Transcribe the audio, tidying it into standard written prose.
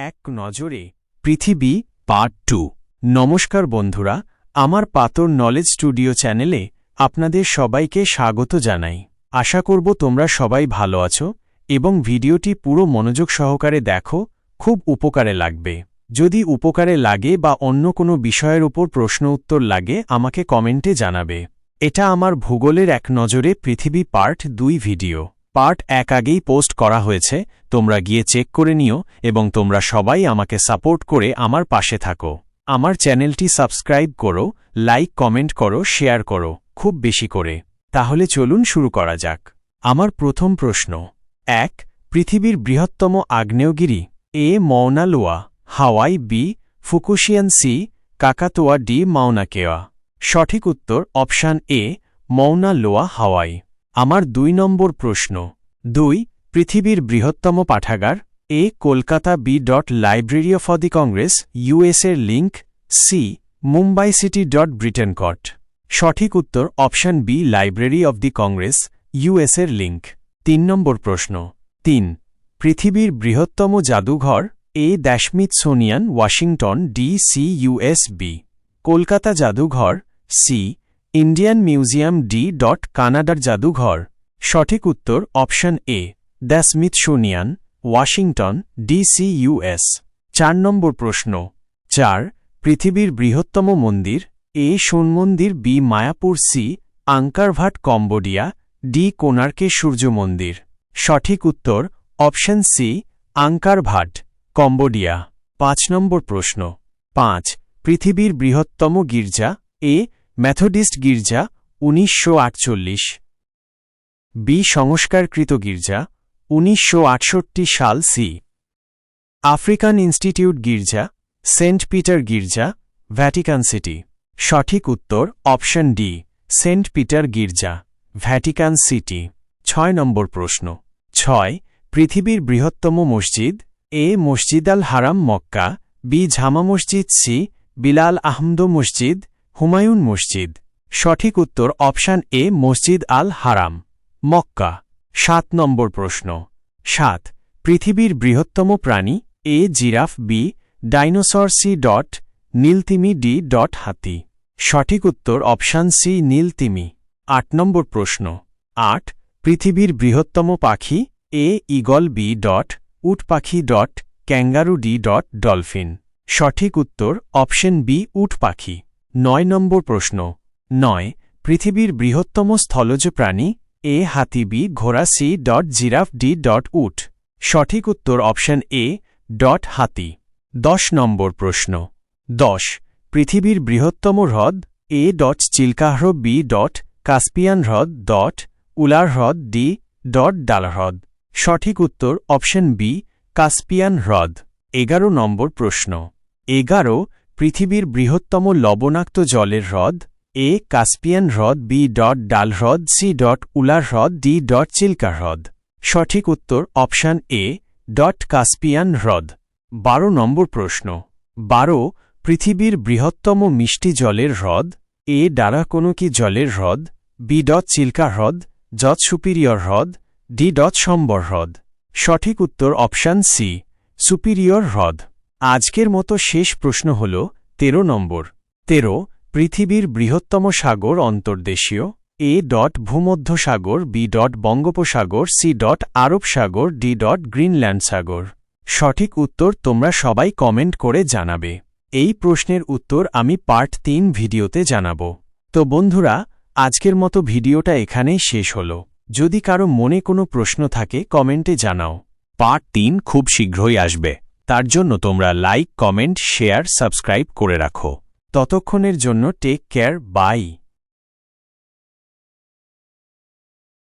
এক নজরে পৃথিবী পার্ট 2। নমস্কার বন্ধুরা, আমার পাতর নলেজ স্টুডিও চ্যানেলে আপনাদের সবাইকে স্বাগত জানাই। আশা করব তোমরা সবাই ভালো আছো এবং ভিডিওটি পুরো মনোযোগ সহকারে দেখো, খুব উপকারে লাগবে। যদি উপকারে লাগে বা অন্য কোনো বিষয়ের উপর প্রশ্ন উত্তর লাগে আমাকে কমেন্টে জানাবে। এটা আমার ভূগোলের এক নজরে পৃথিবী পার্ট 2 ভিডিও। পার্ট 1 আগেই পোস্ট করা হয়েছে, তোমরা গিয়ে চেক করে নিও এবং তোমরা সবাই আমাকে সাপোর্ট করে আমার পাশে থাকো। আমার চ্যানেলটি সাবস্ক্রাইব করো, লাইক কমেন্ট করো, শেয়ার করো খুব বেশি করে। তাহলে চলুন শুরু করা যাক। আমার প্রথম প্রশ্ন 1. পৃথিবীর বৃহত্তম আগ্নেয়গিরি? এ মাউনা লোয়া, হাওয়াই, বি ফুকুশিয়ান, সি কাকাতোয়া, ডি মাউনা কেওয়া। সঠিক উত্তর অপশান এ মাউনা লোয়া, হাওয়াই। আমার 2 নম্বর প্রশ্ন 2. পৃথিবীর বৃহত্তম পাঠাগার? A Kolkata, B library of the Congress ইউএসের লিঙ্ক, সি মুম্বাই সিটি ব্রিটেন কট। সঠিক উত্তর option B library of the Congress ইউএসের লিঙ্ক। 3 নম্বর প্রশ্ন 3. পৃথিবীর বৃহত্তম জাদুঘর? A Smithsonian, Washington, D C US B Kolkata জাদুঘর, সি ইন্ডিয়ান মিউজিয়াম, ডি কানাডার জাদুঘর। সঠিক উত্তর option A Smithsonian, Washington, DC US. 4 নম্বর প্রশ্ন 4. পৃথিবীর বৃহত্তম মন্দির? এ সোন মন্দির, B Mayapur, C আঙ্কারভাট, Cambodia, D কোণার্কের সূর্য মন্দির। সঠিক উত্তর অপশান সি আঙ্কারভাট, কম্বোডিয়া। 5 নম্বর প্রশ্ন 5. পৃথিবীর বৃহত্তম গির্জা? এ মেথডিস্ট গির্জা, 1948, বি সংস্কারকৃত গির্জা, 1968 সাল, সি আফ্রিকান ইনস্টিটিউট গির্জা, সেন্ট পিটার গির্জা, ভ্যাটিকান সিটি। সঠিক উত্তর অপশান ডি সেন্ট পিটার গির্জা, ভ্যাটিকান সিটি। 6 নম্বর প্রশ্ন 6. পৃথিবীর বৃহত্তম মসজিদ? এ মসজিদ আল হারাম, মক্কা, বি জামা মসজিদ, সি বিলাল আহমদ মসজিদ, হুমায়ুন মসজিদ। সঠিক উত্তর অপশান এ মসজিদ আল হারাম, মক্কা। 7 নম্বর প্রশ্ন 7. পৃথিবীর বৃহত্তম প্রাণী? A giraffe, B dinosaur, C নীলতিমি, ডি হাতি। সঠিক উত্তর অপশান সি নীলতিমি। 8 নম্বর প্রশ্ন 8. পৃথিবীর বৃহত্তম পাখি? এ ঈগল, বি উট পাখি, ক্যাঙ্গারু, ডি ডলফিন। সঠিক উত্তর অপশান বি উট পাখি। 9 নম্বর প্রশ্ন 9. পৃথিবীর বৃহত্তম স্থলজ প্রাণী? এ হাতি, বি ঘোড়া, সি জিরাফ, ডি উট। সঠিক উত্তর অপশান এ হাতি। 10 নম্বর প্রশ্ন 10. পৃথিবীর বৃহত্তম হ্রদ? এ চিল্কা হ্রদ, বি কাস্পিয়ান হ্রদ, উলার হ্রদ, ডি ডাল হ্রদ। সঠিক উত্তর অপশান বি কাস্পিয়ান হ্রদ। 11 নম্বর প্রশ্ন 11. পৃথিবীর বৃহত্তম লবণাক্ত জলের হ্রদ? এ কাস্পিয়ান হ্রদ, বি ডাল হ্রদ, সি উলার হ্রদ, ডি চিল্কা হ্রদ। সঠিক উত্তর অপশান এ কাস্পিয়ান হ্রদ। 12 নম্বর প্রশ্ন 12. পৃথিবীর বৃহত্তম মিষ্টি জলের হ্রদ? এ ডারাকোনোকি জলের হ্রদ, বি চিল্কা হ্রদ, সুপিরিয়র হ্রদ, ডি সম্বর হ্রদ। সঠিক উত্তর অপশান সি সুপিরিয়র হ্রদ। আজকের মতো শেষ প্রশ্ন হল 13 নম্বর 13. পৃথিবীর বৃহত্তম সাগর অন্তর্দেশীয়? এ ভূমধ্য সাগর, বি বঙ্গোপসাগর, সি আরব সাগর, ডি গ্রিনল্যান্ড সাগর। সঠিক উত্তর তোমরা সবাই কমেন্ট করে জানাবে। এই প্রশ্নের উত্তর আমি পার্ট 3 ভিডিওতে জানাব। তো বন্ধুরা, আজকের মতো ভিডিওটা এখানেই শেষ হল। যদি কারো মনে কোনো প্রশ্ন থাকে কমেন্টে জানাও। পার্ট 3 খুব শীঘ্রই আসবে, তার জন্য তোমরা লাইক, কমেন্ট, শেয়ার, সাবস্ক্রাইব করে রাখো। ততক্ষণের জন্য টেক কেয়ার, বাই।